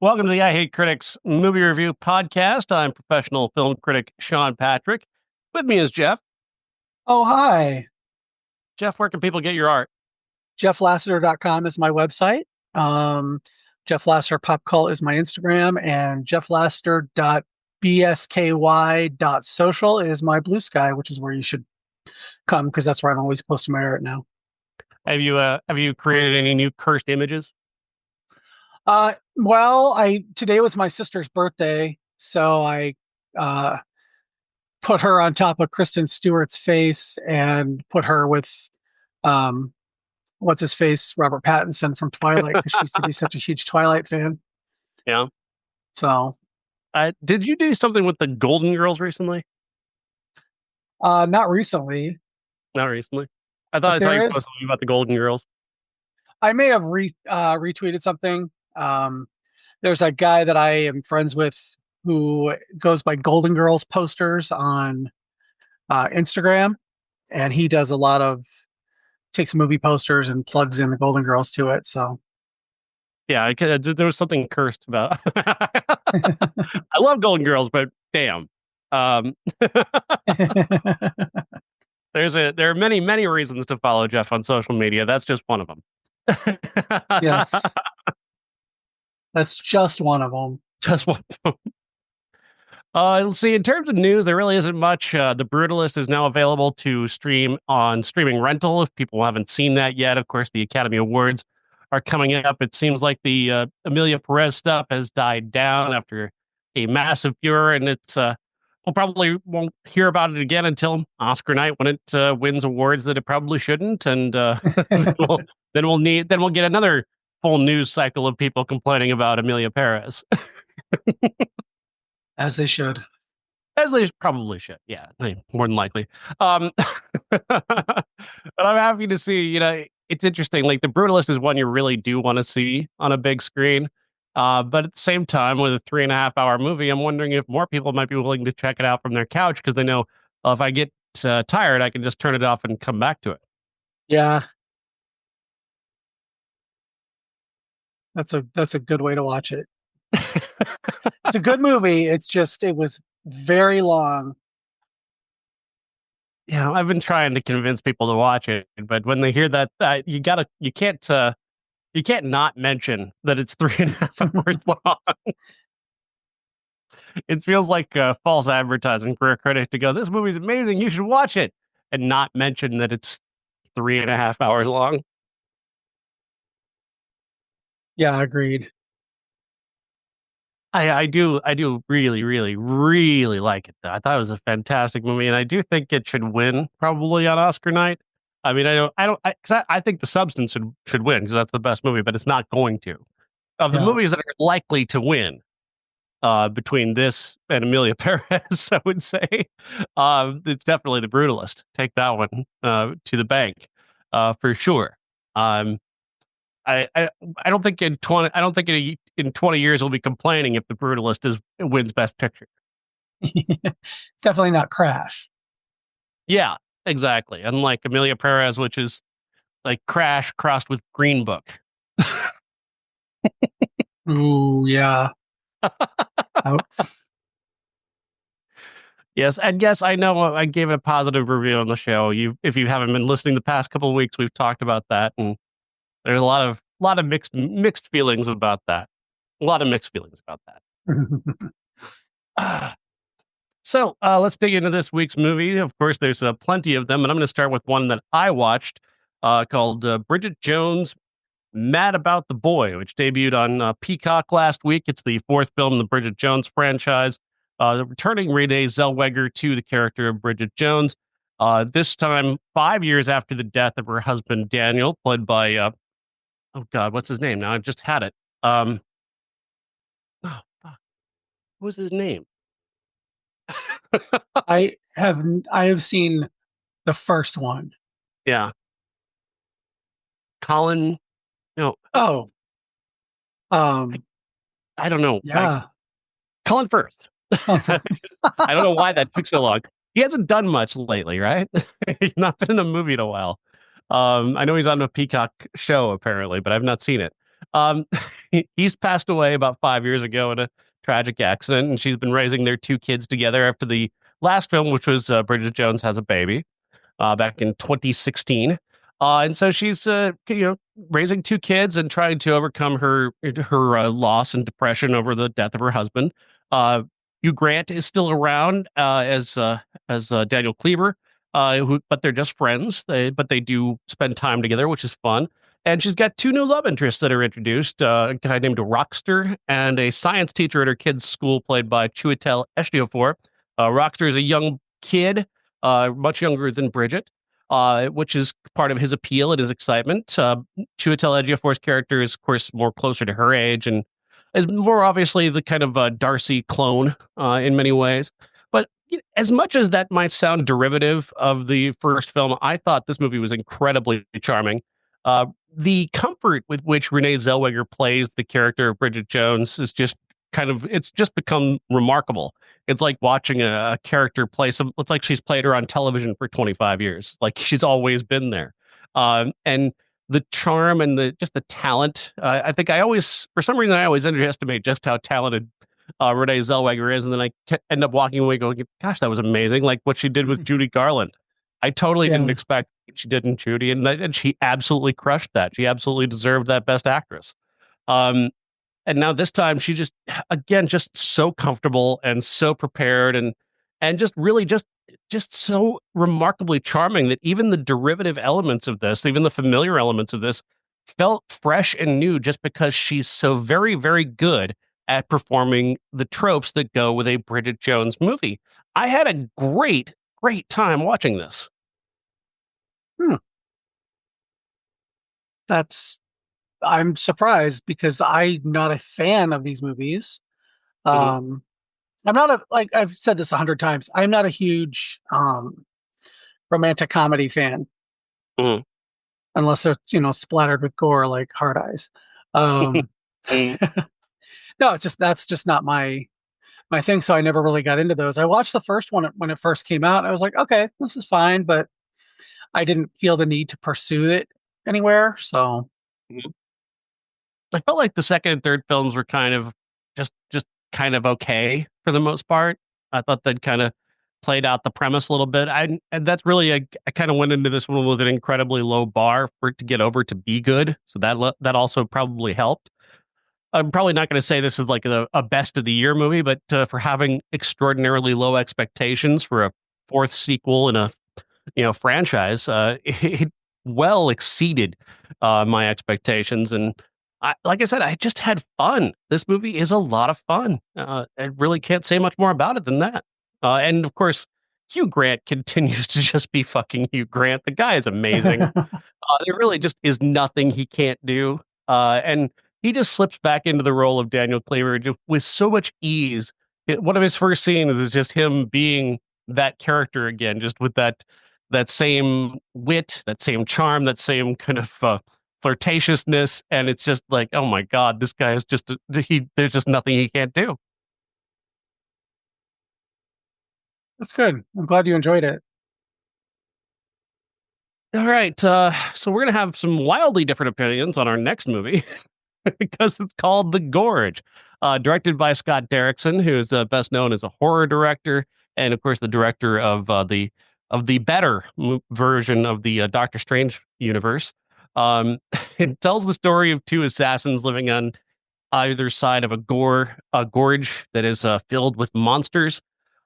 Welcome to the I Hate Critics movie review podcast. I'm professional film critic Sean Patrick. With me is Jeff. Oh, hi. Jeff, where can people get your art? JeffLassiter.com is my website. Jeff Lassiter Pop Cult is my Instagram, and jefflassiter.bsky.social is my Blue Sky, which is where you should come because that's where I'm always posting my art now. Have you created any new cursed images? Today was my sister's birthday, so I put her on top of Kristen Stewart's face and put her with what's his face, Robert Pattinson from Twilight, because she used to be such a huge Twilight fan. Yeah. So, did you do something with the Golden Girls recently? not recently. Not recently. I thought I saw you post something about the Golden Girls. I may have retweeted something. There's a guy that I am friends with who goes by Golden Girls posters on Instagram, and he does a lot of takes movie posters and plugs in the Golden Girls to it. So, yeah, there was something cursed about. I love Golden Girls, but damn, there are many reasons to follow Jeff on social media. That's just one of them. Yes, that's just one of them. Just one of them. Let's see. In terms of news, there really isn't much. The Brutalist is now available to stream on streaming rental. If people haven't seen that yet, of course, the Academy Awards are coming up. It seems like the Emilia Perez stuff has died down after a massive furor, and we'll probably won't hear about it again until Oscar night when it wins awards that it probably shouldn't, and then we'll get another full news cycle of people complaining about Emilia Perez. As they should. As they probably should. Yeah, more than likely. But I'm happy to see, it's interesting. Like, The Brutalist is one you really do want to see on a big screen. But at the same time, with a 3.5-hour movie, I'm wondering if more people might be willing to check it out from their couch because they know, if I get tired, I can just turn it off and come back to it. Yeah. That's a good way to watch it. It's a good movie. It was very long. Yeah, I've been trying to convince people to watch it, but when they hear that, you can't not mention that it's 3.5 hours long. It feels like false advertising for a critic to go, "This movie's amazing, you should watch it," and not mention that it's 3.5 hours long. Yeah, agreed. I do really, really, really like it, though. I thought it was a fantastic movie, and I do think it should win probably on Oscar night. I mean, I think The Substance should win because that's the best movie, but it's not going to. Of the movies that are likely to win, between this and Emilia Perez, I would say, it's definitely The Brutalist. Take that one to the bank, for sure. I don't think in 20 years we'll be complaining if The Brutalist wins Best Picture. It's definitely not Crash. Yeah, exactly. Unlike Emilia Perez, which is like Crash crossed with Green Book. Ooh, yeah. Yes, and yes, I know I gave it a positive review on the show. If you haven't been listening the past couple of weeks, we've talked about that, and there's a lot of mixed feelings about that. A lot of mixed feelings about that. So let's dig into this week's movie. Of course, there's plenty of them, and I'm going to start with one that I watched called Bridget Jones' Mad About the Boy, which debuted on Peacock last week. It's the fourth film in the Bridget Jones franchise, returning Renée Zellweger to the character of Bridget Jones, this time 5 years after the death of her husband, Daniel, played by, oh God, what's his name now? I just had it. Oh, fuck. What was his name? I have seen the first one. Yeah. Colin. No. Oh. I don't know. Yeah. Colin Firth. I don't know why that took so long. He hasn't done much lately, right? He's not been in a movie in a while. I know he's on a Peacock show apparently, but I've not seen it. Um, he's passed away about 5 years ago in a tragic accident, and she's been raising their two kids together after the last film, which was Bridget Jones Has a Baby back in 2016. And so she's, raising two kids and trying to overcome her loss and depression over the death of her husband. Uh, Hugh Grant is still around as Daniel Cleaver, but they're just friends. But they do spend time together, which is fun. And she's got two new love interests that are introduced: a guy named Rockster and a science teacher at her kid's school, played by Chiwetel Ejiofor. Rockster is a young kid, much younger than Bridget, which is part of his appeal and his excitement. Chiwetel Ejiofor's character is, of course, more closer to her age and is more obviously the kind of Darcy clone in many ways. But as much as that might sound derivative of the first film, I thought this movie was incredibly charming. The comfort with which Renée Zellweger plays the character of Bridget Jones is just it's just become remarkable. It's like watching a character play it's like she's played her on television for 25 years. Like she's always been there. And the charm and just the talent. I think for some reason, I always underestimate just how talented Renée Zellweger is. And then end up walking away going, gosh, that was amazing. Like what she did with Judy Garland. I totally didn't Yeah. expect what she did in Judy. And she absolutely crushed that. She absolutely deserved that Best Actress. Um, and now this time she just again just so comfortable and so prepared and just really just so remarkably charming that even the derivative elements of this, even the familiar elements of this, felt fresh and new just because she's so very, very good at performing the tropes that go with a Bridget Jones movie. I had a great time watching this. Hmm. That's I'm surprised because I'm not a fan of these movies. Mhm. Um, I'm not a like I've said this 100 times. I'm not a huge romantic comedy fan Mhm. unless they're splattered with gore like Hard Eyes. Um, Mhm. no, it's just that's just not my thing. So I never really got into those. I watched the first one when it first came out. And I was like, okay, this is fine, but I didn't feel the need to pursue it anywhere. So Mhm. I felt like the second and third films were kind of just kind of okay for the most part. I thought they'd kind of played out the premise a little bit. And that's really I kind of went into this one with an incredibly low bar for it to get over to be good. So that also probably helped. I'm probably not going to say this is like a best of the year movie, but for having extraordinarily low expectations for a fourth sequel in a franchise, it well exceeded my expectations. And like I said, I just had fun. This movie is a lot of fun. I really can't say much more about it than that. And of course, Hugh Grant continues to just be fucking Hugh Grant. The guy is amazing. There really just is nothing he can't do. And he just slips back into the role of Daniel Cleaver just with so much ease. One of his first scenes is just him being that character again, just with that same wit, that same charm, that same kind of flirtatiousness, and it's just like, oh my god, this guy is just he. There's just nothing he can't do. that's good. I'm glad you enjoyed it. All right, so we're gonna have some wildly different opinions on our next movie because it's called The Gorge, directed by Scott Derrickson, who is best known as a horror director, and of course the director of the better version of the Doctor Strange universe. Um, it tells the story of two assassins living on either side of a gorge that is filled with monsters.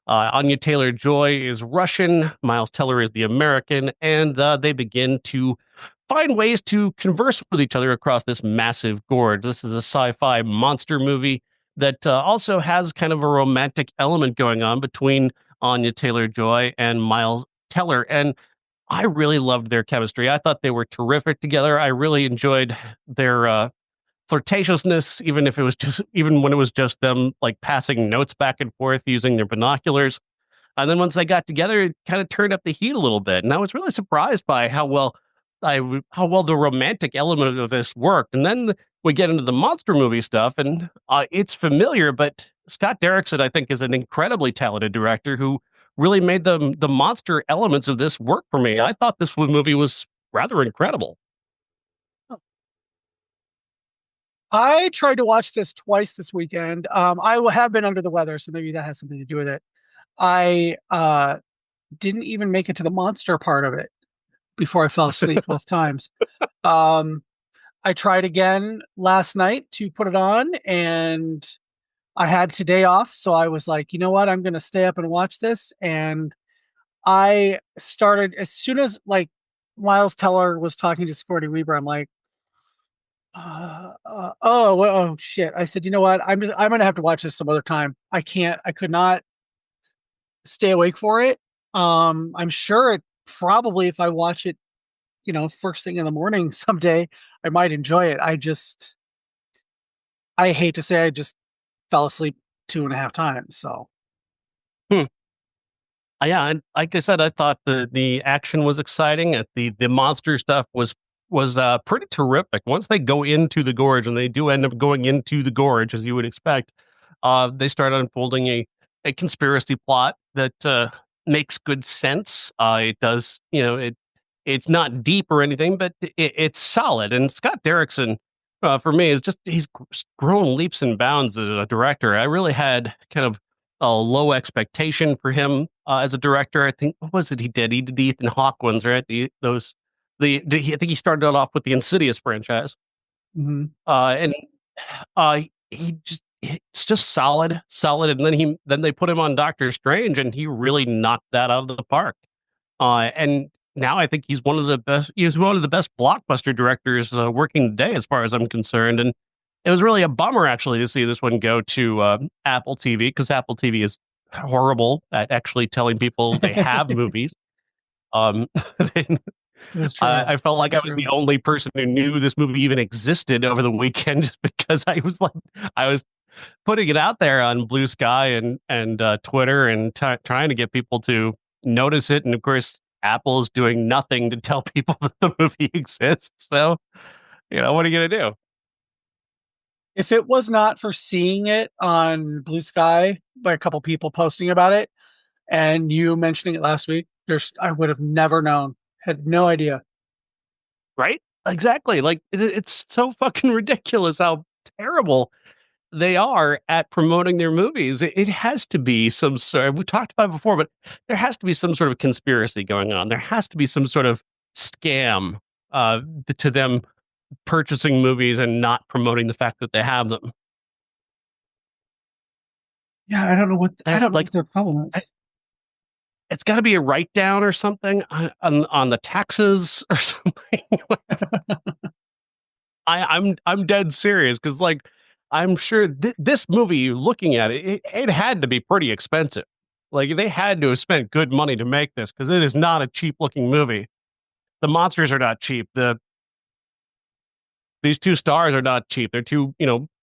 Anya Taylor-Joy is Russian, Miles Teller is the American, and they begin to find ways to converse with each other across this massive gorge. This is a sci-fi monster movie that also has kind of a romantic element going on between Anya Taylor-Joy and Miles Teller, and I really loved their chemistry. I thought they were terrific together. I really enjoyed their flirtatiousness, even when it was just them like passing notes back and forth using their binoculars. And then once they got together, it kind of turned up the heat a little bit. And I was really surprised by how well the romantic element of this worked. And then we get into the monster movie stuff, and it's familiar, but Scott Derrickson, I think, is an incredibly talented director who really made the monster elements of this work for me. I thought this movie was rather incredible. I tried to watch this twice this weekend. Have been under the weather, so maybe that has something to do with it. I didn't even make it to the monster part of it before I fell asleep both times. Um, I tried again last night to put it on, and I had today off, so I was like, you know what, I'm going to stay up and watch this. And I started as soon as like Miles Teller was talking to Sigourney Weaver. I'm like, oh shit! I said, you know what, I'm going to have to watch this some other time. I could not stay awake for it. I'm sure it probably if I watch it, first thing in the morning someday, I might enjoy it. I hate to say I just fell asleep two and a half times. So Hmm. Yeah, and like I said, I thought the action was exciting. The monster stuff was pretty terrific. Once they go into the gorge, and they do end up going into the gorge, as you would expect, they start unfolding a conspiracy plot that makes good sense. It does, it's not deep or anything, but it's solid. And Scott Derrickson, for me, is just he's grown leaps and bounds as a director. I really had kind of a low expectation for him as a director. I think what was it he did? He did the Ethan Hawke ones, right? I think he started off with the Insidious franchise, mhm. and he just it's just solid. And then they put him on Doctor Strange, and he really knocked that out of the park. And now I think he's one of the best. He's one of the best blockbuster directors working today, as far as I'm concerned. And it was really a bummer, actually, to see this one go to Apple TV, because Apple TV is horrible at actually telling people they have movies. Um, That's true. I felt like I That's was true. the only person who knew this movie even existed over the weekend, just because I was putting it out there on Blue Sky and Twitter, and trying to get people to notice it. And of course, Apple is doing nothing to tell people that the movie exists. So, what are you going to do? If it was not for seeing it on Blue Sky by a couple people posting about it and you mentioning it last week, I would have never known. Had no idea. Right? Exactly. Like it's so fucking ridiculous how terrible they are at promoting their movies. It has to be some sort. We talked about it before, but there has to be some sort of conspiracy going on. There has to be some sort of scam to them purchasing movies and not promoting the fact that they have them. Yeah, I don't know Like what their problem is. it's got to be a write down or something on the taxes or something. I'm dead serious, because like I'm sure this movie, looking at it had to be pretty expensive. Like they had to have spent good money to make this, because it is not a cheap looking movie. The monsters are not cheap. These two stars are not cheap. They're two,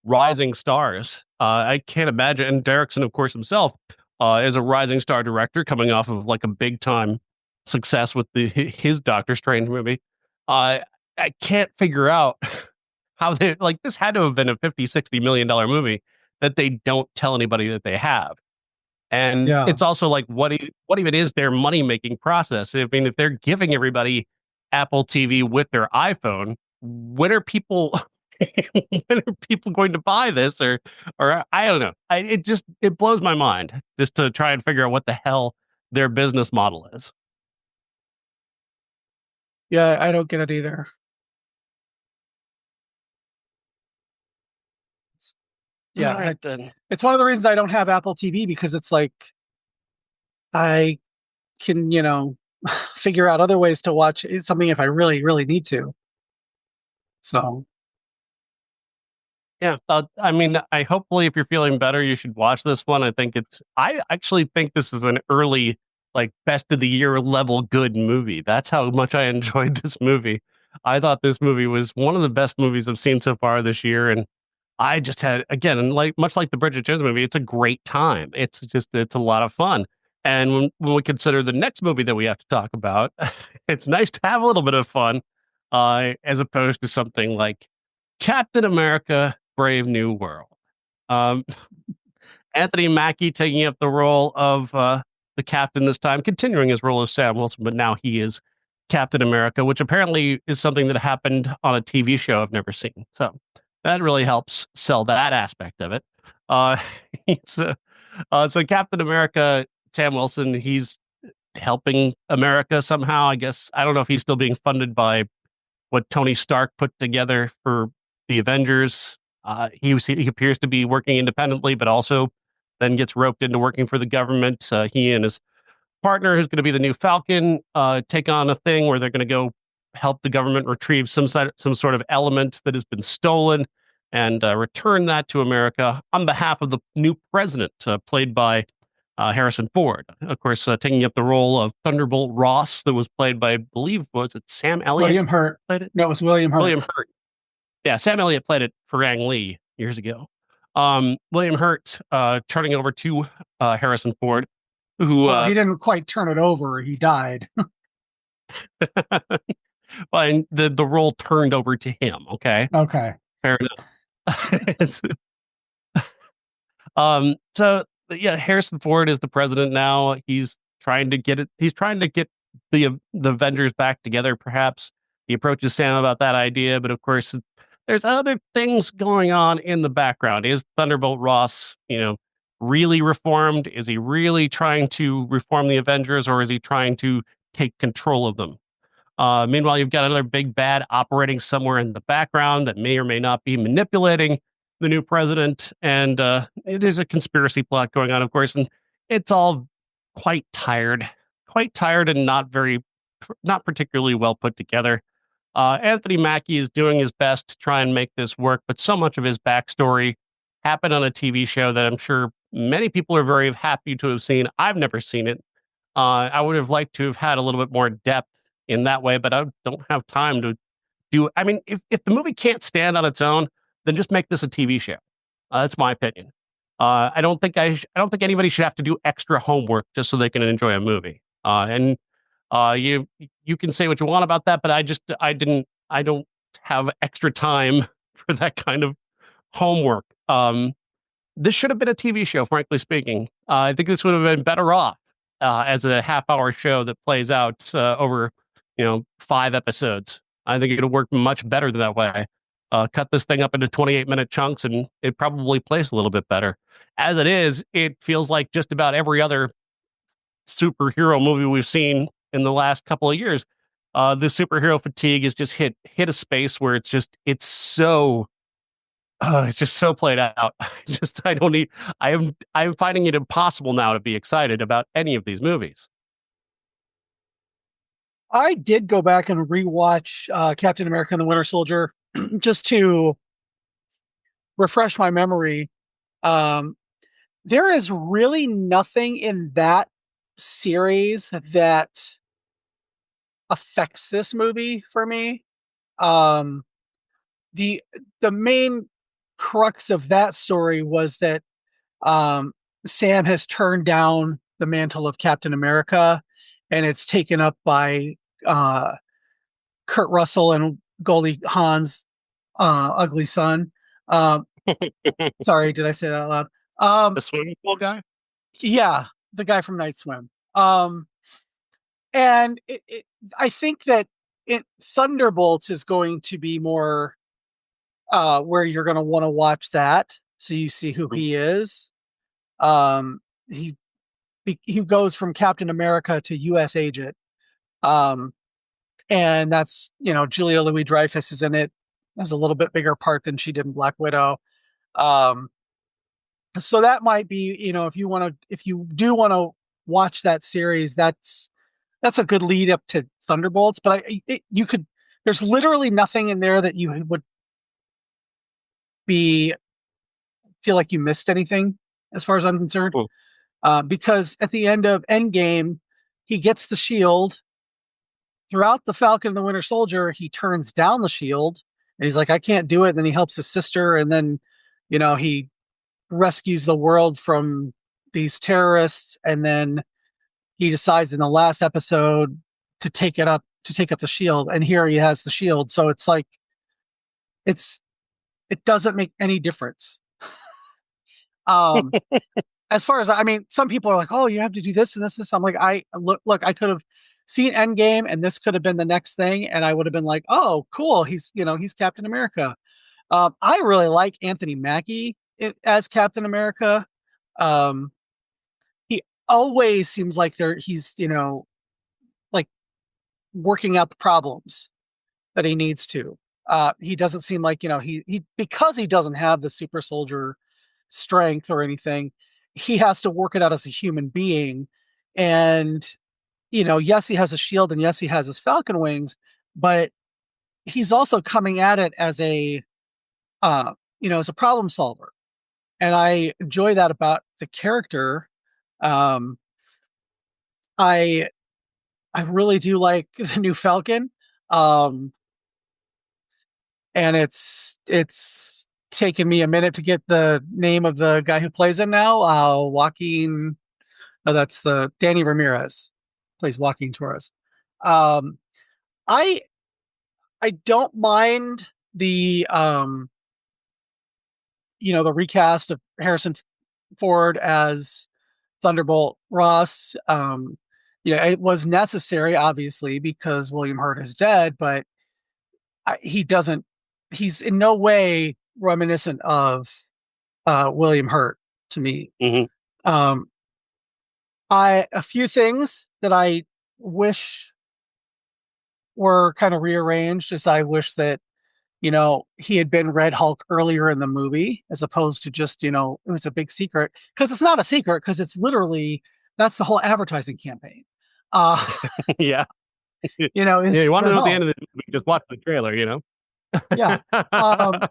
rising stars. I can't imagine. And Derrickson, of course, himself is a rising star director, coming off of like a big time success with his Doctor Strange movie. I can't figure out how they like this had to have been a 50-60 million dollar movie that they don't tell anybody that they have. And Yeah. it's also like, what even is their money making process? I mean, if they're giving everybody Apple TV with their iPhone, when are people when are people going to buy this? Or I don't know. It blows my mind just to try and figure out what the hell their business model is. Yeah, I don't get it either. All Yeah, right then. it's one of the reasons I don't have Apple TV because it's like I can, figure out other ways to watch something if I really, really need to. So, Yeah, I mean, I hopefully, if you're feeling better, you should watch this one. I actually think this is an early, like, best of the year level good movie. That's how much I enjoyed this movie. I thought this movie was one of the best movies I've seen so far this year, and I just had, again, and like much like the Bridget Jones movie, it's a great time. It's a lot of fun. And when we consider the next movie that we have to talk about, it's nice to have a little bit of fun, as opposed to something like Captain America: Brave New World. Um, Anthony Mackie taking up the role of the captain this time, continuing his role as Sam Wilson, but now he is Captain America, which apparently is something that happened on a TV show I've never seen. So That really helps sell that aspect of it. Uh, he's, so Captain America, Sam Wilson, he's helping America somehow. I guess I don't know if he's still being funded by what Tony Stark put together for the Avengers. He appears to be working independently, but also then gets roped into working for the government. He and his partner, who's going to be the new Falcon, take on a thing where they're going to go help the government retrieve some sort of element that has been stolen and return that to America on behalf of the new president, played by Harrison Ford. Of course, taking up the role of Thunderbolt Ross, that was played by, I believe, was it Sam Elliott? William Hurt. Played it? No, it was William Hurt. William Hurt. Yeah, Sam Elliott played it for Ang Lee years ago. William Hurt turning over to Harrison Ford, who Well, he didn't quite turn it over. He died. and the role turned over to him. Okay, Okay. fair enough. So yeah, Harrison Ford is the president now. He's trying to get it. He's trying to get the Avengers back together. Perhaps he approaches Sam about that idea, but of course, there's other things going on in the background. Is Thunderbolt Ross, really reformed? Is he really trying to reform the Avengers, or is he trying to take control of them? Meanwhile, you've got another big bad operating somewhere in the background that may or may not be manipulating the new president. And there's a conspiracy plot going on, of course, and it's all quite tired and not particularly well put together. Anthony Mackie is doing his best to try and make this work, but so much of his backstory happened on a TV show that I'm sure many people are very happy to have seen. I've never seen it. I would have liked to have had a little bit more depth in that way, but I don't have time to do. I mean, if the movie can't stand on its own, then just make this a TV show. That's my opinion. I don't think anybody should have to do extra homework just so they can enjoy a movie. And you can say what you want about that, but I don't have extra time for that kind of homework. This should have been a TV show, frankly speaking. I think this would have been better off as a half-hour show that plays out over 5 episodes. I think it would have worked much better that way. Cut this thing up into 28-minute chunks, and it probably plays a little bit better. As it is, it feels like just about every other superhero movie we've seen in the last couple of years. The superhero fatigue has just hit a space where it's just so played out. I'm finding it impossible now to be excited about any of these movies. I did go back and rewatch Captain America and the Winter Soldier just to refresh my memory. There is really nothing in that series that affects this movie for me. The main crux of that story was that Sam has turned down the mantle of Captain America, and it's taken up by Kurt Russell and Goldie Hawn's ugly son. Sorry, did I say that out loud? The swimming pool guy? Yeah, the guy from Night Swim. And I think that Thunderbolts is going to be more where you're going to want to watch that, so you see who he is. He goes from Captain America to U.S. agent, and that's Julia Louis-Dreyfus is in it, has a little bit bigger part than she did in Black Widow. So that might be if you do want to watch that series, that's a good lead up to Thunderbolts. But there's literally nothing in there that you would feel like you missed anything, as far as I'm concerned. Cool. Because at the end of Endgame, he gets the shield. Throughout the Falcon and the Winter Soldier, he turns down the shield, and he's like, I can't do it. And then he helps his sister, and then he rescues the world from these terrorists, and then he decides in the last episode to take up the shield, and here he has the shield. So it's like it doesn't make any difference. As far as some people are like, oh, you have to do this and this. I'm like, I could have seen Endgame, and this could have been the next thing, and I would have been like, oh, cool, he's Captain America. I really like Anthony Mackie as Captain America. Um, he always seems like he's like working out the problems that he needs to. He doesn't seem like he because he doesn't have the super soldier strength or anything. He has to work it out as a human being, and yes, he has a shield, and yes, he has his Falcon wings, but he's also coming at it as as a problem solver, and I enjoy that about the character. Um, I I really do like the new Falcon, um, and it's taken me a minute to get the name of the guy who plays him now. Joaquin. No, that's the Danny Ramirez plays Joaquin Torres. Um, I I don't mind the recast of Harrison Ford as Thunderbolt Ross. It was necessary, obviously, because William Hurt is dead, but he doesn't. He's in no way reminiscent of William Hurt to me. Hmm. Um, I a few things that I wish were kind of rearranged. Is I wish that he had been Red Hulk earlier in the movie, as opposed to just it was a big secret, because it's not a secret, because it's literally that's the whole advertising campaign. Uh, Yeah. Yeah, is you want to Red know the Hulk. end of the movie, just watch the trailer. Yeah. Um,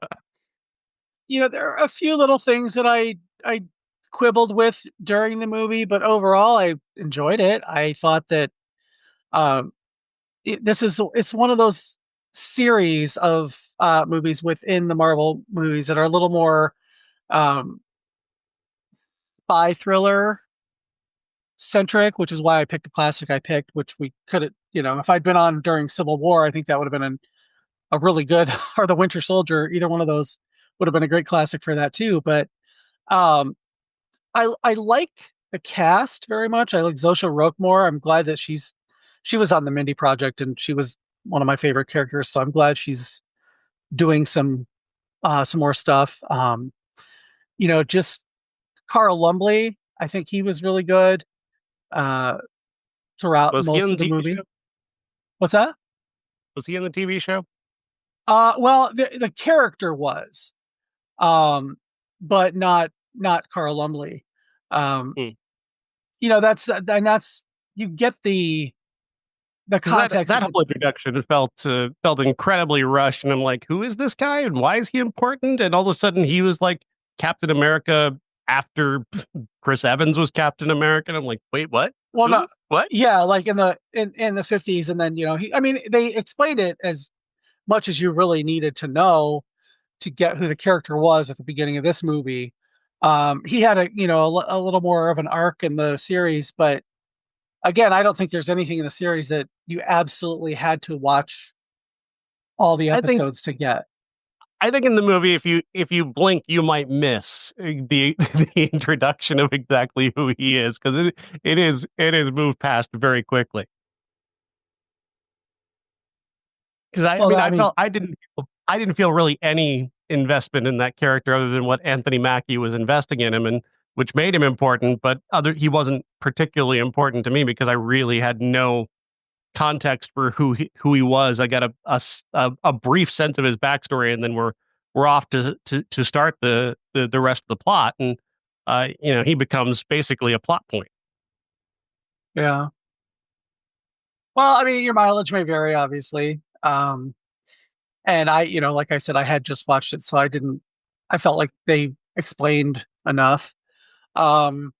there are a few little things that I quibbled with during the movie, but overall I enjoyed it. I thought that um, it's one of those series of movies within the Marvel movies that are a little more um, spy thriller centric, which is why I picked the classic I picked, which we could have, if I'd been on during Civil War, I think that would have been a really good, or The Winter Soldier, either one of those would have been a great classic for that too. But um, I like the cast very much. I like Zosha Roquemore. I'm glad that she was on the Mindy Project, and she was one of my favorite characters. So I'm glad she's doing some more stuff. Just Carl Lumbly, I think he was really good uh, throughout Was he most on the of the TV movie. show? What's that? Was he in the TV show? Well, the character was, um, but not Carl Lumbly. Um, Hmm. that's you get the Because that context. that whole introduction felt incredibly rushed, and I'm like, who is this guy, and why is he important? And all of a sudden, he was like Captain America after Chris Evans was Captain America. And I'm like, wait, what? Well, no, Who? What? yeah, like in the 50s, and then I mean, they explained it as much as you really needed to know to get who the character was at the beginning of this movie. He had a little more of an arc in the series, but again, I don't think there's anything in the series that you absolutely had to watch all the I think episodes to get. I think in the movie, if you blink, you might miss the the introduction of exactly who he is, because it is moved past very quickly. Because I Well, mean, I mean, I didn't feel really any investment in that character other than what Anthony Mackie was investing in him, and which made him important. But he wasn't particularly important to me because I really had no context for who he was. I got a brief sense of his backstory, and then we're off to start the rest of the plot, and he becomes basically a plot point. yeah. Well, I mean, your mileage may vary, obviously. And like I said, I had just watched it, so I felt like they explained enough. Um,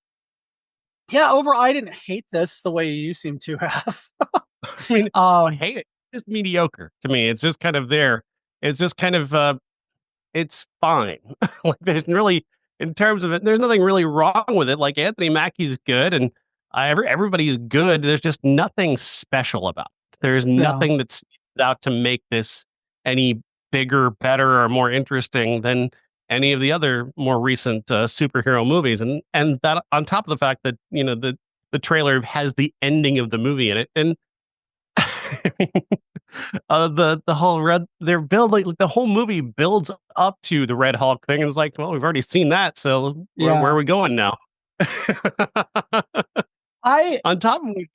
yeah, overall, I didn't hate this the way you seem to have. I mean, I um, hate it. It's just mediocre to me. It's just kind of there. It's just kind of it's fine. Like there's really, in terms of it, there's nothing really wrong with it. Like Anthony Mackie's good, and everybody's good. There's just nothing special about it. There's yeah, nothing that's out to make this any bigger, better, or more interesting than any of the other more recent superhero movies. And that on top of the fact that the trailer has the ending of the movie in it, and The whole red they're building like, the whole movie builds up to the Red Hulk thing, and it's like, well, we've already seen that, so where are Yeah. we going now? I On top of which,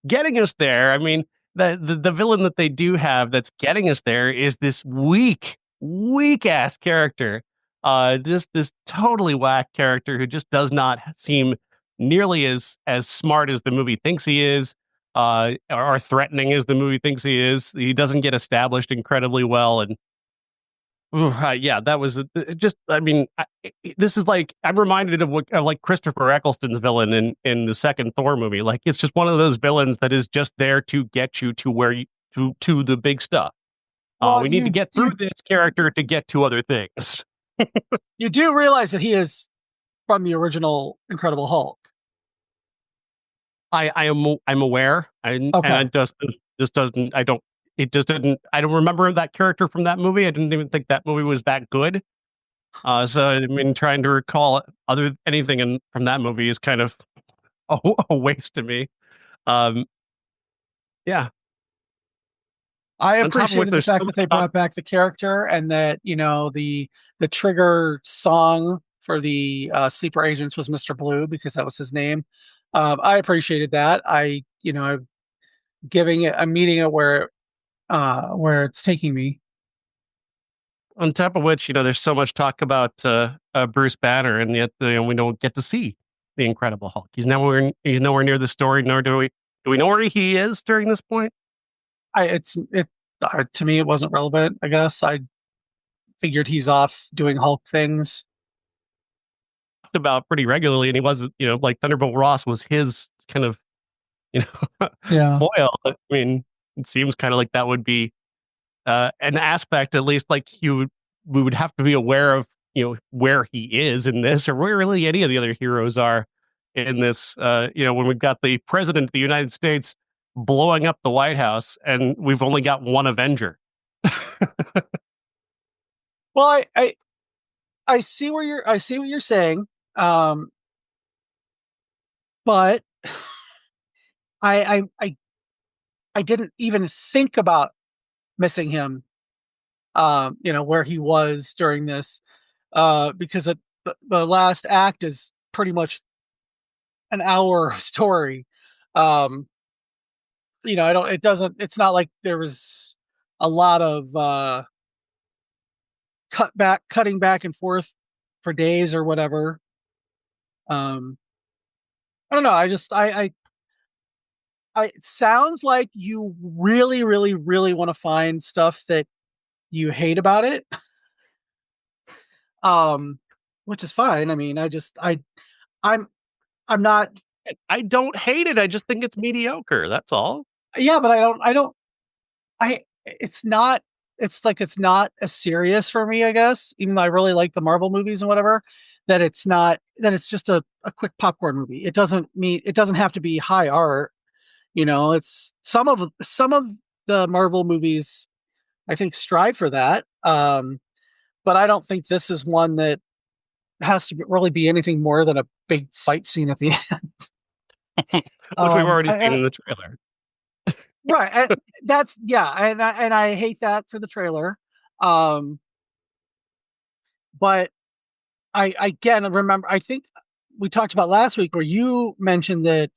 getting us there, I mean, the villain that they do have that's getting us there is this weak ass character. Just this totally whack character who just does not seem nearly as smart as the movie thinks he is, or threatening as the movie thinks he is. He doesn't get established incredibly well, and yeah, that was just. I mean, this is like I'm reminded of what like Christopher Eccleston's villain in the second Thor movie. Like it's just one of those villains that is just there to get you to where you to the big stuff. well, We need to get through this character to get to other things. you do realize that he is from the original Incredible Hulk. I'm aware, and Okay. it just doesn't. I don't. It just didn't. I don't remember that character from that movie. I didn't even think that movie was that good. So I mean, trying to recall from that movie is kind of a waste to me. Um, yeah. I On top of which, appreciated the there's so fact that much they talk. brought back the character and that, the trigger song for the sleeper agents was Mr. Blue because that was his name. I appreciated that. I'm meeting it where it's taking me. On top of which, there's so much talk about Bruce Banner, and yet we don't get to see the Incredible Hulk. He's nowhere near the story. Nor do we know where he is during this point. To me, it wasn't relevant. I guess I figured he's off doing Hulk things. About pretty regularly, and he wasn't, like Thunderbolt Ross was his kind of, you know, Yeah. foil. I mean, it seems kind of like that would be an aspect, at least, like we would have to be aware of, where he is in this, or where really any of the other heroes are in this. When we've got the president of the United States blowing up the White House, and we've only got one Avenger. Well, I see what you're saying. But I didn't even think about missing him. Where he was during this, because the last act is pretty much an hour story. Um, I don't. It doesn't. It's not like there was a lot of cutting back and forth for days or whatever. Um, I don't know. It sounds like you really, really, really want to find stuff that you hate about it. Um, which is fine. I mean, I'm, I'm not, I don't hate it. I just think it's mediocre. That's all. yeah, but it's not as serious for me, I guess, even though I really like the Marvel movies and whatever, that it's just a quick popcorn movie. It doesn't have to be high art. It's some of the Marvel movies I think strive for that. But I don't think this is one that has to really be anything more than a big fight scene at the end. Which we've already seen And, in the trailer. right. And that's yeah, and I hate that for the trailer. Um, but I again remember I think we talked about last week where you mentioned that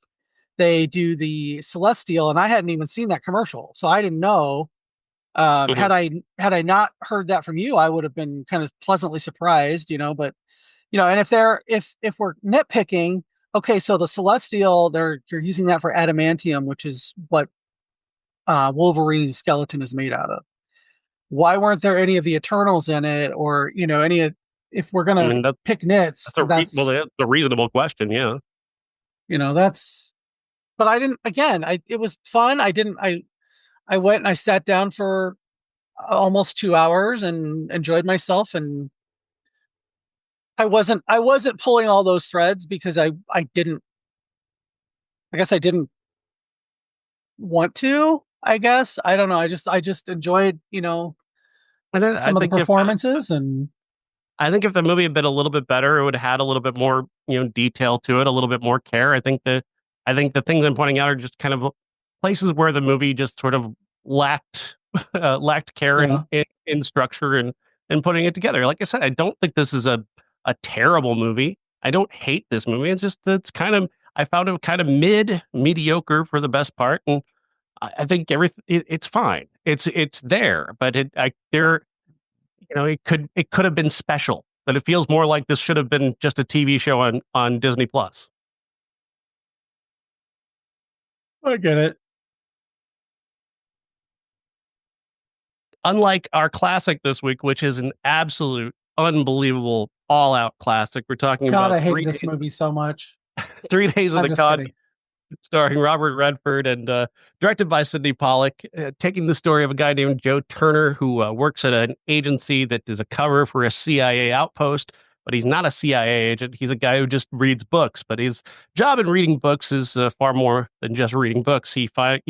they do the Celestial, and I hadn't even seen that commercial, so I didn't know. Mhm. Had I not heard that from you, I would have been kind of pleasantly surprised, But and if we're nitpicking, okay, so the Celestial, you're using that for adamantium, which is what Wolverine's skeleton is made out of. Why weren't there any of the Eternals in it, or any of? If we're I gonna mean, pick nits, that's a reasonable question. Yeah. that's. But I didn't. Again, it was fun. I didn't. I went and I sat down for almost 2 hours and enjoyed myself, and I wasn't pulling all those threads because I didn't. I guess I didn't want to. I guess I don't know. I just enjoyed And some of the performances and I think if the movie had been a little bit better, it would have had a little bit more, detail to it, a little bit more care. I think the things I'm pointing out are just kind of places where the movie just sort of lacked lacked care Yeah. in structure and putting it together. Like I said, I don't think this is a terrible movie. I don't hate this movie. It's just it's kind of I found it kind of mediocre for the best part, and I think it's fine. It's there, but it could have been special. That it feels more like this should have been just a TV show on Disney Plus. I get it. Unlike our classic this week, which is an absolute unbelievable all out classic. We're talking God, about I hate this movie so much. 3 days of I'm the just Con, kidding. starring Robert Redford and directed by Sidney Pollack, taking the story of a guy named Joe Turner who works at an agency that is a cover for a CIA outpost. But he's not a CIA agent. He's a guy who just reads books. But his job in reading books is far more than just reading books. He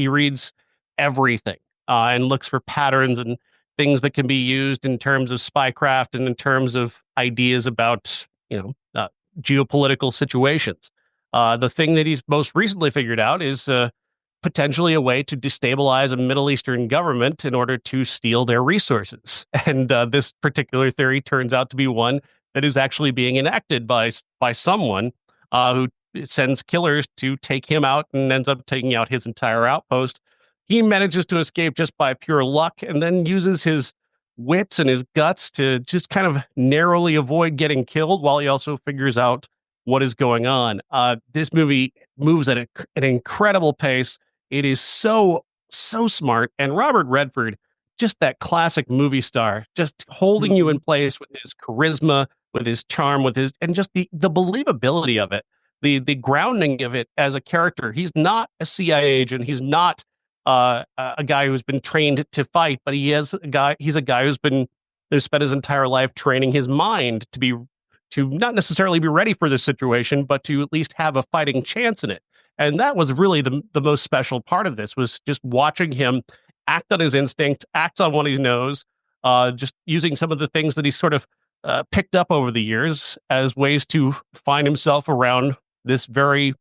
reads everything and looks for patterns and things that can be used in terms of spycraft and in terms of ideas about geopolitical situations. The thing that he's most recently figured out is potentially a way to destabilize a Middle Eastern government in order to steal their resources. And this particular theory turns out to be one that is actually being enacted by someone who sends killers to take him out and ends up taking out his entire outpost. He manages to escape just by pure luck and then uses his wits and his guts to just kind of narrowly avoid getting killed while he also figures out what is going on. This movie moves at an incredible pace. It is so smart. And Robert Redford, just that classic movie star, just holding you in Mhm. place with his charisma, with his charm, with his and just the believability of it, the grounding of it as a character. He's not a CIA agent. He's not a guy who's been trained to fight, but he's a guy who's spent his entire life training his mind to not necessarily be ready for this situation, but to at least have a fighting chance in it. And that was really the most special part of this was just watching him act on his instinct, act on what he knows, just using some of the things that he's sort of picked up over the years as ways to find himself around this very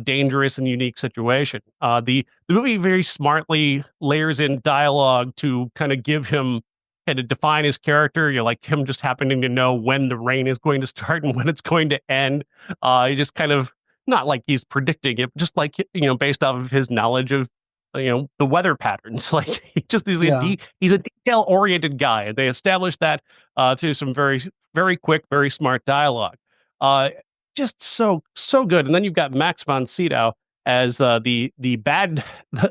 dangerous and unique situation. The movie very smartly layers in dialogue to kind of give him and to define his character. You're like him just happening to know when the rain is going to start and when it's going to end. He just kind of not like he's predicting it, just like based off of his knowledge of the weather patterns. Like Yeah. he's a detail oriented guy, and they established that through some very quick, very smart dialogue. Uh, just so good. And then you've got Max von Sydow as the bad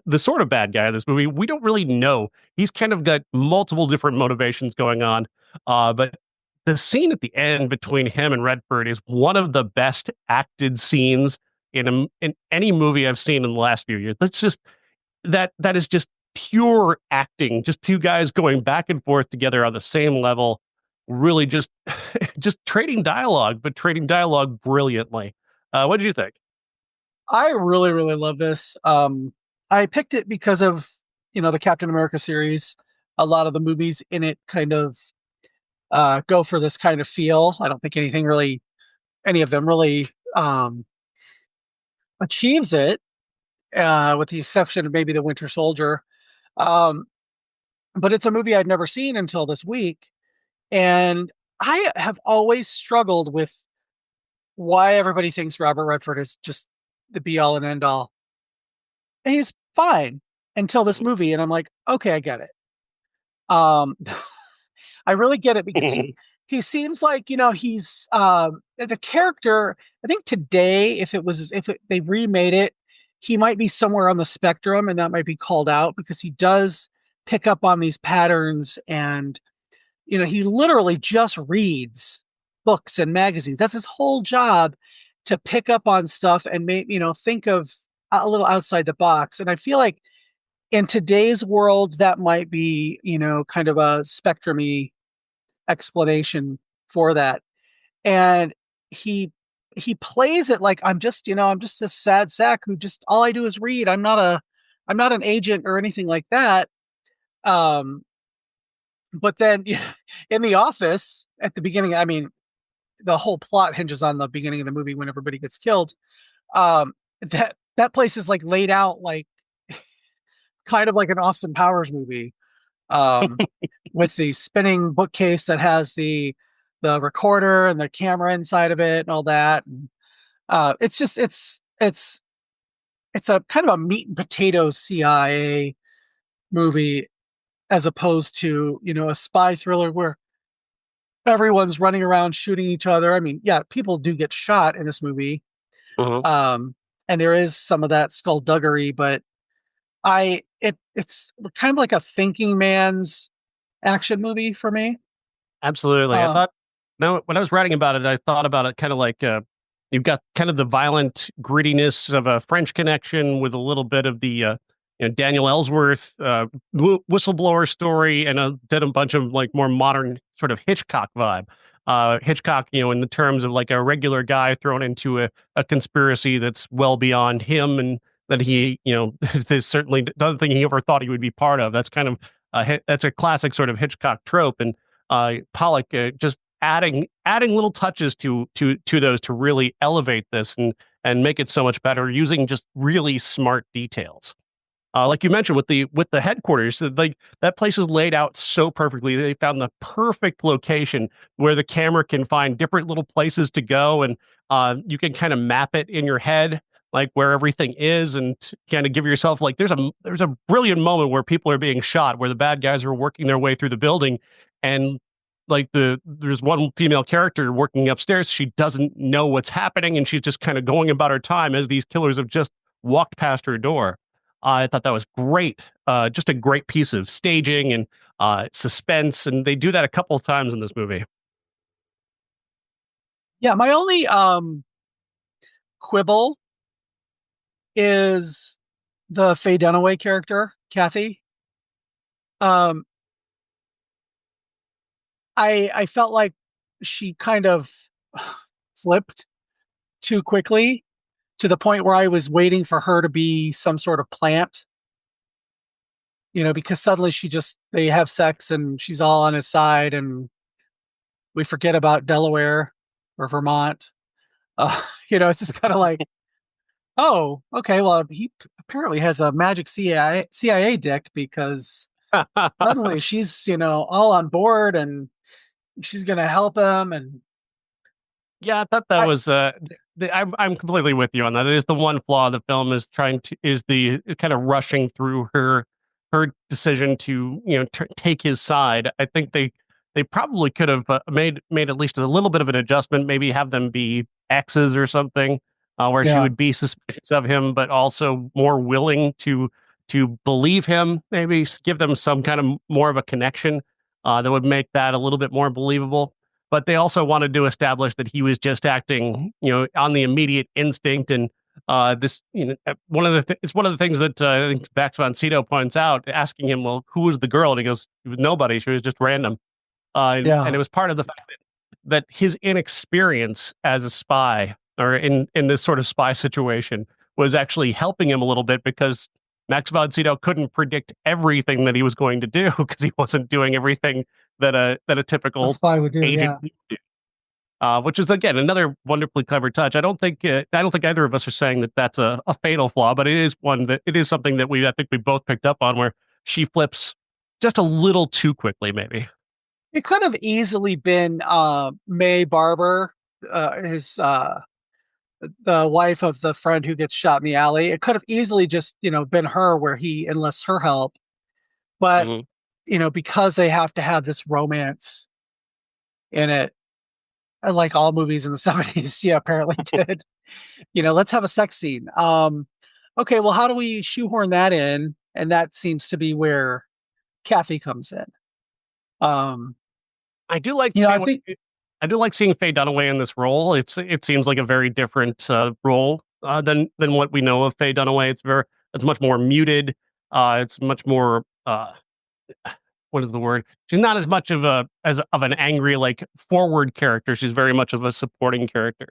the sort of bad guy in this movie. We don't really know. He's kind of got multiple different motivations going on. But the scene at the end between him and Redford is one of the best acted scenes in any movie I've seen in the last few years. That's just that is just pure acting. Just two guys going back and forth together on the same level, really just just trading dialogue, but trading dialogue brilliantly. What did you think? I really, really love this. I picked it because of, the Captain America series. A lot of the movies in it kind of go for this kind of feel. I don't think any of them really achieves it, with the exception of maybe The Winter Soldier. Um, but it's a movie I'd never seen until this week. And I have always struggled with why everybody thinks Robert Redford is just the be all and end all. And he's fine until this movie. And I'm like, okay, I get it. Um, I really get it because he seems like, he's the character. I think today, they remade it, he might be somewhere on the spectrum and that might be called out because he does pick up on these patterns and he literally just reads books and magazines. That's his whole job, to pick up on stuff and think of a little outside the box. And I feel like in today's world, that might be, kind of a spectrumy explanation for that. And he he plays it like I'm just this sad sack who just all I do is read. I'm not an agent or anything like that. Um, but then in the office at the beginning, I mean, the whole plot hinges on the beginning of the movie when everybody gets killed. That place is like laid out like kind of like an Austin Powers movie. um, with the spinning bookcase that has the recorder and the camera inside of it and all that. And, it's just it's a kind of a meat and potatoes CIA movie as opposed to a spy thriller where everyone's running around shooting each other. I mean, yeah, people do get shot in this movie, Mhm. um, and there is some of that skullduggery, but it's kind of like a thinking man's action movie for me. Absolutely. I Um, thought no, when I was writing about it, I thought about it kind of like you've got kind of the violent grittiness of a French Connection with a little bit of the Daniel Ellsworth whistleblower story, and then a bunch of like more modern sort of Hitchcock vibe. Hitchcock, in the terms of like a regular guy thrown into a conspiracy that's well beyond him, and that he, this certainly doesn't think he ever thought he would be part of. That's kind of that's a classic sort of Hitchcock trope, and Pollock just adding little touches to those to really elevate this and make it so much better using just really smart details. Like you mentioned with the headquarters, like that place is laid out so perfectly. They found the perfect location where the camera can find different little places to go, and you can kind of map it in your head, like where everything is, and kind of give yourself like there's a brilliant moment where people are being shot, where the bad guys are working their way through the building, and like there's one female character working upstairs. She doesn't know what's happening, and she's just kind of going about her time as these killers have just walked past her door. I thought that was great. Just a great piece of staging and suspense, and they do that a couple of times in this movie. yeah, my only quibble is the Faye Dunaway character, Kathy. Um, I felt like she kind of flipped too quickly to the point where I was waiting for her to be some sort of plant, because suddenly they have sex and she's all on his side and we forget about Delaware or Vermont. It's just kind of like, oh, okay, well, he apparently has a magic CIA dick because suddenly she's, all on board and she's going to help him. And Yeah, I thought that I, was. I'm completely with you on that. It is the one flaw the film is trying to is the kind of rushing through her decision to take his side. I think they probably could have made at least a little bit of an adjustment. Maybe have them be exes or something, where she yeah, would be suspicious of him, but also more willing to believe him. Maybe give them some kind of more of a connection that would make that a little bit more believable, but they also wanted to establish that he was just acting, on the immediate instinct. And this, it's one of the things that I think Vax von Sydow points out, asking him, "Well, who was the girl?" And he goes, "It was nobody. She was just random." And yeah. it was part of the fact that his inexperience as a spy, or in this sort of spy situation, was actually helping him a little bit, because Max von Sydow couldn't predict everything that he was going to do because he wasn't doing everything that a A typical spy would do. agent Yeah. would do. Which is again another wonderfully clever touch. I don't think either of us are saying that that's a fatal flaw, but it is something that I think we both picked up on, where she flips just a little too quickly, maybe. It could have easily been May Barber, his the wife of the friend who gets shot in the alley. It could have easily just, been her where he enlists her help. But, Hmm. because they have to have this romance in it, like all movies in the 70s, yeah, apparently did. Let's have a sex scene. Okay, well, how do we shoehorn that in? And that seems to be where Kathy comes in. Um, I do like I think, I do like seeing Faye Dunaway in this role. It seems like a very different role than what we know of Faye Dunaway. It's much more muted. It's much more what is the word? She's not as much of an angry, like, forward character. She's very much of a supporting character.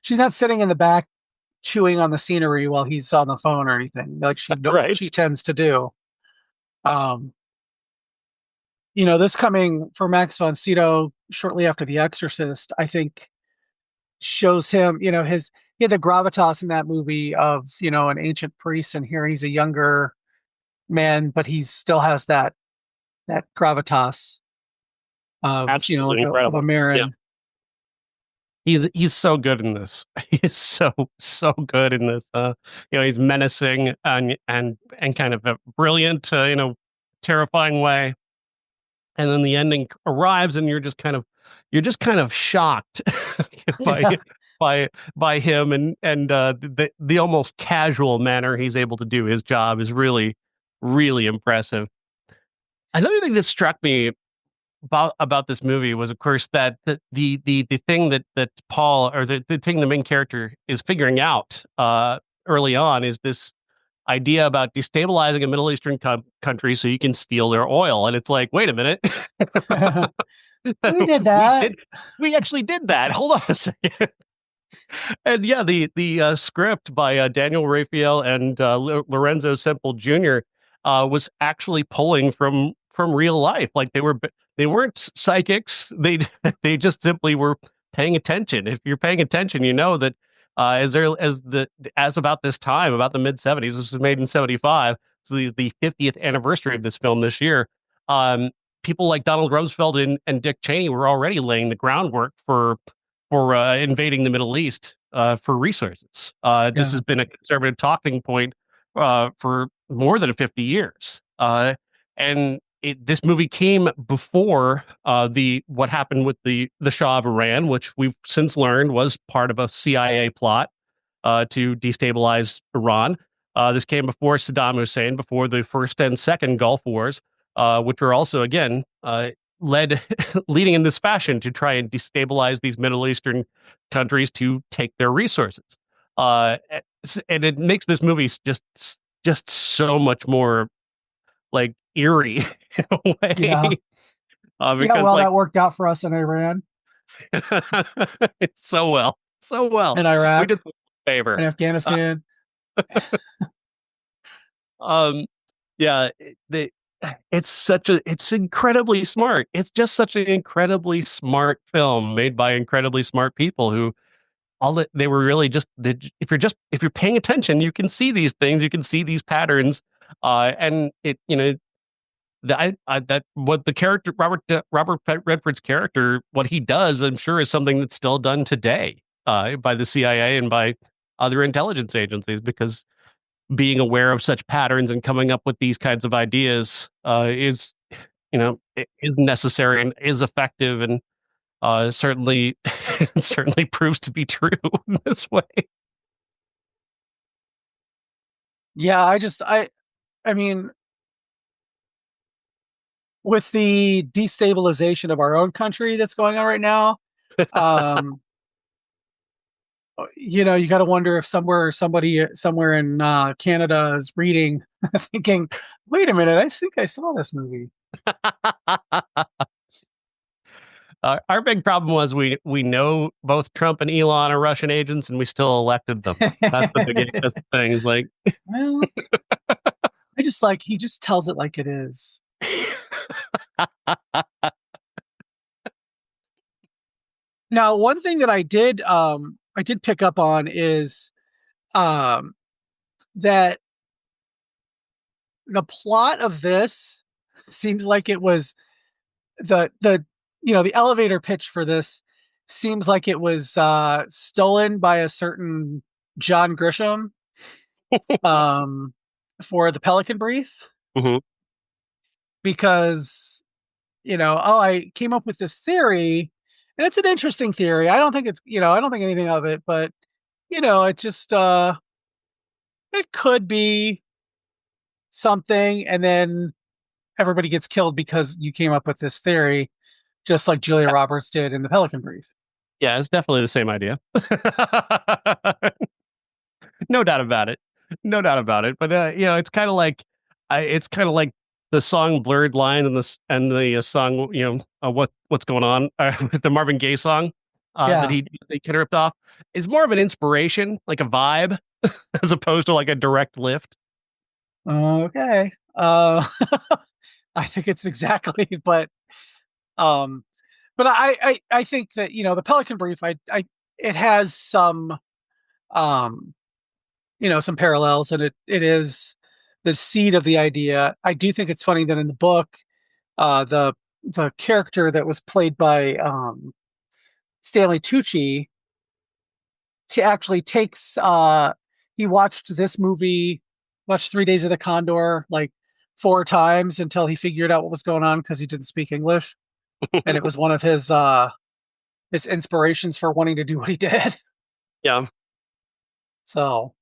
she's not sitting in the back chewing on the scenery while he's on the phone or anything like Right. she tends to do. Um, this coming for Max von Sydow shortly after The Exorcist, I think shows him, he had the gravitas in that movie of, an ancient priest, and here he's a younger man, but he still has that that gravitas of, Absolutely of a incredible. Yeah. Marin. He's so good in this. He's so good in this. He's menacing and kind of a brilliant, terrifying way. And then the ending arrives, and you're just kind of shocked by Yeah. by him, and the almost casual manner he's able to do his job is really really impressive. Another thing that struck me about this movie was, of course, that the thing that Paul, or the thing the main character is figuring out early on, is this idea about destabilizing a Middle Eastern country so you can steal their oil. And it's like, wait a minute. We did we that. did we actually did that. Hold on a second. And yeah, the script by Daniel Raphael and Lorenzo Semple Jr. Was actually pulling from real life. Like they weren't psychics. They they just simply were paying attention. If you're paying attention, you know that as about this time, about the mid 70s, this was made in 75, so the 50th anniversary of this film this year. Um, People like Donald Rumsfeld and Dick Cheney were already laying the groundwork for invading the Middle East for resources. This Yeah. has been a conservative talking point for more than 50 years. This movie came before the what happened with the Shah of Iran, which we've since learned was part of a CIA plot to destabilize Iran. This came before Saddam Hussein, before the first and second Gulf Wars, which were also again led leading in this fashion to try and destabilize these Middle Eastern countries to take their resources. Uh, and it makes this movie just so much more like eerie in a Yeah. way, See how because well like that worked out for us in Iran it's so well. and We Iraq did a favor. and Uh, Afghanistan. um, yeah, it's incredibly smart. It's just such an incredibly smart film made by incredibly smart people who all that they were really if you're paying attention, you can see these things, you can see these patterns, and it that what the character Robert Redford's character, what he does, I'm sure, is something that's still done today by the CIA and by other intelligence agencies, because being aware of such patterns and coming up with these kinds of ideas is necessary and is effective, and certainly certainly proves to be true in this way. Yeah, I mean, with the destabilization of our own country that's going on right now, um, you got to wonder if somebody somewhere in Canada is reading, thinking, "Wait a minute, I think I saw this movie." Our big problem was we know both Trump and Elon are Russian agents, and we still elected them. That's the thing. Is like, Well, I just like he just tells it like it is. Now, one thing that I did pick up on is um, that the plot of this seems like it was the elevator pitch for this seems like it was stolen by a certain John Grisham um, for the Pelican Brief, mhm. because I came up with this theory, and it's an interesting theory. I don't think anything of it, but it just it could be something, and then everybody gets killed because you came up with this theory, just like Julia Roberts did in the Pelican Brief. Yeah, it's definitely the same idea. No doubt about it. No doubt about it. But it's kind of like the song "Blurred Line" and the song what's going on with the Marvin Gaye song that Yeah. he kind of ripped off. Is more of an inspiration, like a vibe, as opposed to like a direct lift. Okay. I think it's exactly, um, but I think that the Pelican Brief, it has some um some parallels, and it is the seed of the idea. I do think it's funny that in the book, The character that was played by Stanley Tucci actually takes he watched this movie, watched 3 Days of the Condor like 4 times until he figured out what was going on because he didn't speak English, and it was one of his inspirations for wanting to do what he did. Yeah. So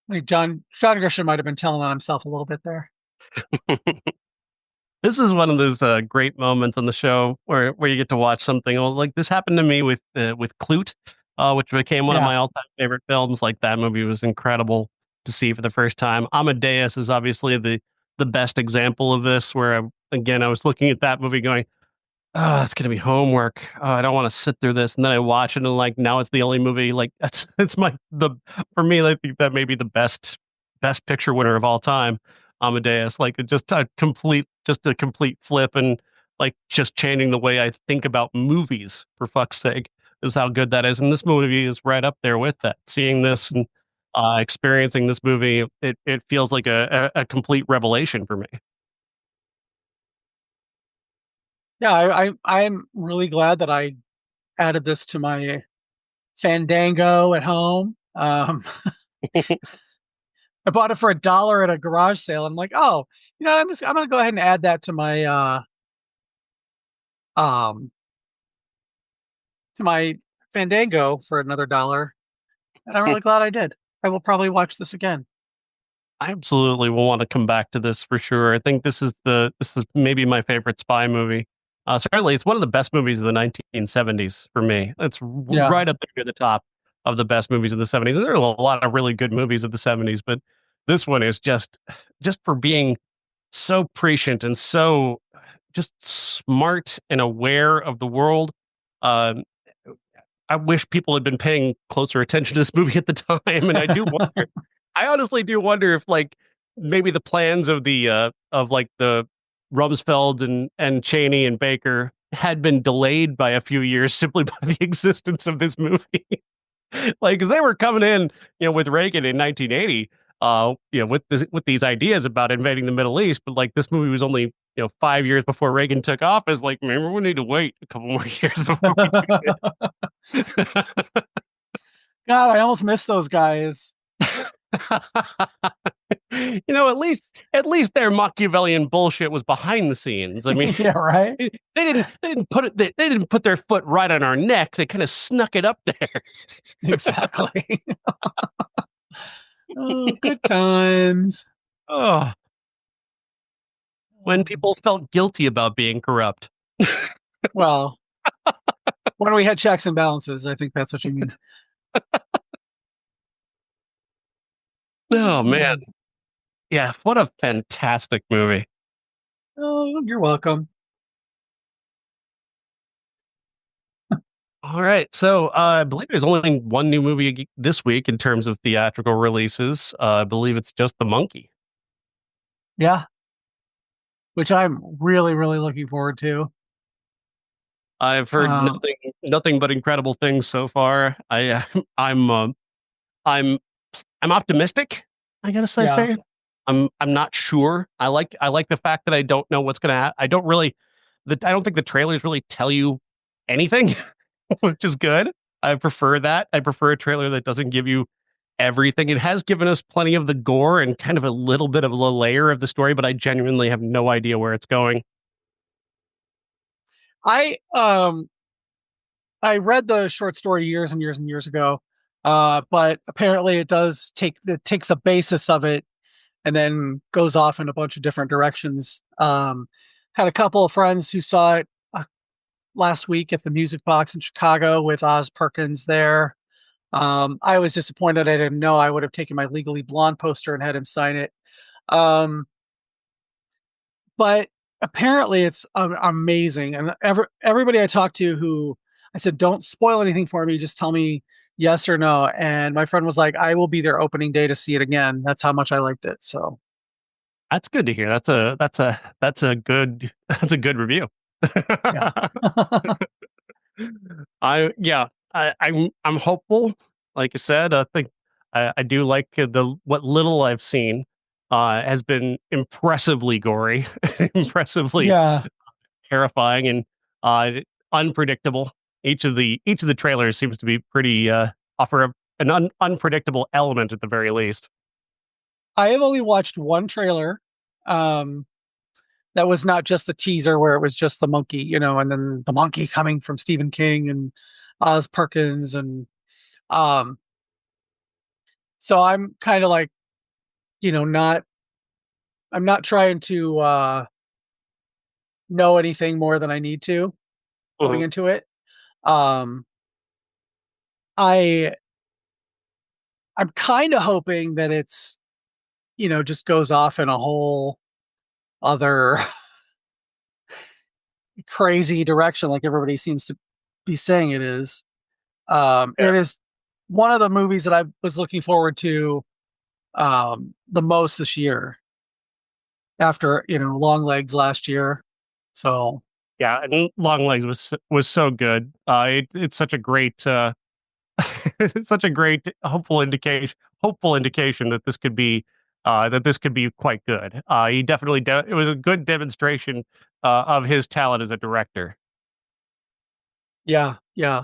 I think John Grisham might have been telling on himself a little bit there. This is one of those great moments on the show where you get to watch something. Well, like this happened to me with Clute, which became one of Yeah. my all-time favorite films. Like that movie was incredible to see for the first time. Amadeus is obviously the best example of this. Again, I was looking at that movie going, "Oh, it's gonna be homework. Oh, I don't want to sit through this." And then I watch it, and like now it's the only movie. Like that's it's my the for me. I think that may be the best picture winner of all time. Amadeus, like it just a complete flip, and like just changing the way I think about movies. For fuck's sake, is how good that is. And this movie is right up there with that. Seeing this and experiencing this movie, it feels like a complete revelation for me. Yeah, I'm really glad that I added this to my Fandango at home. I bought it for $1 at a garage sale. I'm like, oh, I'm gonna go ahead and add that um to my Fandango for another $1. And I'm really glad I did. I will probably watch this again. I absolutely will want to come back to this for sure. I think this is maybe my favorite spy movie. Certainly, it's one of the best movies of the 1970s for me. It's Yeah. right up there at the top of the best movies of the 70s. And there are a lot of really good movies of the 70s, but this one is just for being so prescient and so just smart and aware of the world. Um, I wish people had been paying closer attention to this movie at the time, and I do wonder. I honestly do wonder if like maybe the plans of the Rumsfeld and Cheney and Baker had been delayed by a few years simply by the existence of this movie. Like, because they were coming in, with Reagan in 1980, with these ideas about invading the Middle East, but like this movie was only 5 years before Reagan took office. Like, remember, we need to wait a couple more years before we do this. God, I almost missed those guys. At least their Machiavellian bullshit was behind the scenes. I mean, Yeah, right. they didn't put their foot right on our neck. They kind of snuck it up there. Exactly. Oh, good times. Oh, when people felt guilty about being corrupt. Well, when we had checks and balances, I think that's what you mean. Oh man, yeah, what a fantastic movie. Oh, you're welcome. All right, so I believe there's only one new movie this week in terms of theatrical releases. I believe it's just The Monkey. Yeah, which I'm really, really looking forward to. I've heard Um, nothing but incredible things so far. I'm I'm I'm optimistic. I gotta yeah, say, I'm not sure. I like the fact that I don't know what's gonna happen. I don't think the trailers really tell you anything, which is good. I prefer that. I prefer a trailer that doesn't give you everything. It has given us plenty of the gore and kind of a little bit of a layer of the story, but I genuinely have no idea where it's going. I um, I read the short story years and years and years ago, but apparently it takes the basis of it and then goes off in a bunch of different directions. Had a couple of friends who saw it last week at the Music Box in Chicago with Oz Perkins there. I was disappointed I didn't know. I would have taken my Legally Blonde poster and had him sign it. Um, but apparently it's amazing. And everybody I talked to who I said, don't spoil anything for me, just tell me yes or no. And my friend was like, I will be there opening day to see it again. That's how much I liked it. So That's good to hear. That's a good that's a good review. yeah. I'm hopeful. Like I said, I think I do like the what little I've seen. has been impressively gory, impressively Yeah, terrifying, and unpredictable. Each of the trailers seems to be pretty offer an unpredictable element at the very least. I have only watched one trailer. Um, that was not just the teaser where it was just the monkey, and then the monkey coming from Stephen King and Oz Perkins, and um, so I'm kind of like, not I'm not trying to know anything more than I need to going Mhm. into it. Um, I I'm kind of hoping that it's just goes off in a whole other crazy direction, like everybody seems to be saying it is. Yeah. It is one of the movies that I was looking forward to the most this year after Long Legs last year. So Yeah, and Long Legs was so good. It's such a great it's such a great hopeful indication that this could be quite good. He definitely it was a good demonstration of his talent as a director. yeah, yeah.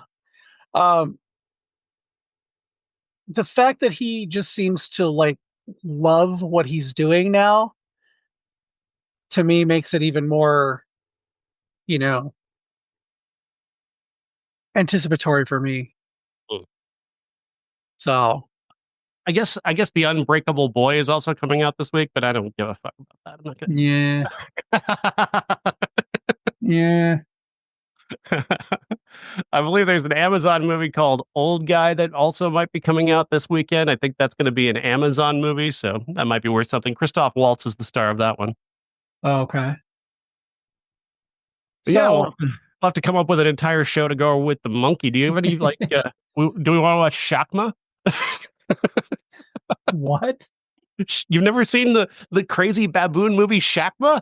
Um, the fact that he just seems to like love what he's doing now to me makes it even more, you know, anticipatory for me. Mm. So I guess The Unbreakable Boy is also coming out this week, but I don't give a fuck about that. yeah, I'm not yeah. gonna I believe there's an Amazon movie called Old Guy that also might be coming out this weekend. I think that's going to be an Amazon movie, so that might be worth something. Christoph Waltz is the star of that one. Okay. But yeah, So we'll have to come up with an entire show to go with the monkey. Do you have any like? Do we want to watch Shakma? what? You've never seen the crazy baboon movie Shakma?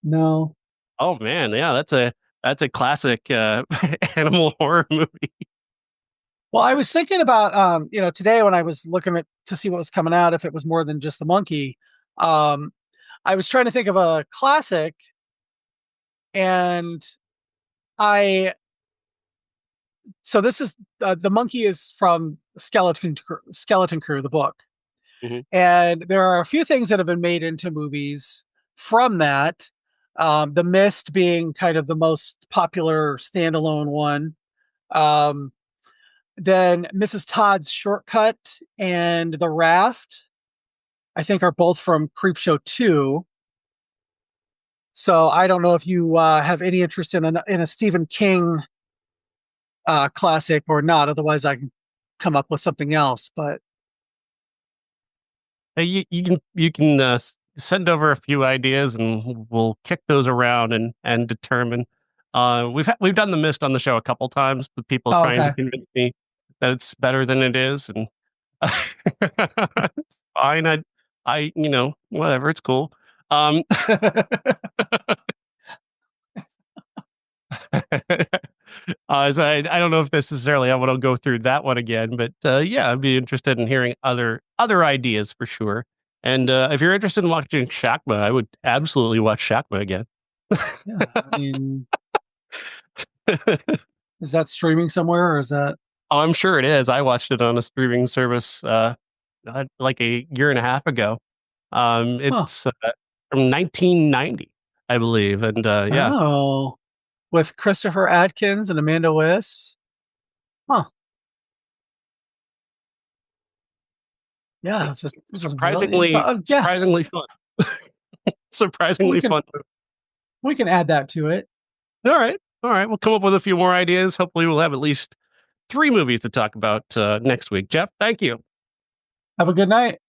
No. Oh man, yeah, that's a classic animal horror movie. Well, I was thinking about today when I was looking at to see what was coming out, if it was more than just the monkey. Um, I was trying to think of a classic, and I so this is the monkey is from Skeleton Crew, the book, Mhm. and there are a few things that have been made into movies from that. The Mist being kind of the most popular standalone one. Um, then Mrs. Todd's Shortcut and The Raft, I think, are both from Creepshow 2. So I don't know if you have any interest in a Stephen King classic or not. Otherwise, I can come up with something else. But Hey, you can send over a few ideas and we'll kick those around and determine. We've done the Mist on the show a couple times with people oh, trying to okay, convince me that it's better than it is, and it's fine. Whatever, it's cool. Um, so I don't know if necessarily I want to go through that one again, but yeah, I'd be interested in hearing other ideas for sure. And if you're interested in watching Shakma, I would absolutely watch Shakma again. yeah. I mean, is that streaming somewhere or is that? Oh, I'm sure it is. I watched it on a streaming service like a year and a half ago. Huh? It's from 1990, I believe, and yeah, Oh, with Christopher Adkins and Amanda Wyss. Huh? Yeah, it's a really yeah. surprisingly fun. We Surprisingly can fun. we can add that to it. All right. All right. We'll come up with a few more ideas. Hopefully, we'll have at least three movies to talk about next week. Jeff, thank you. Have a good night.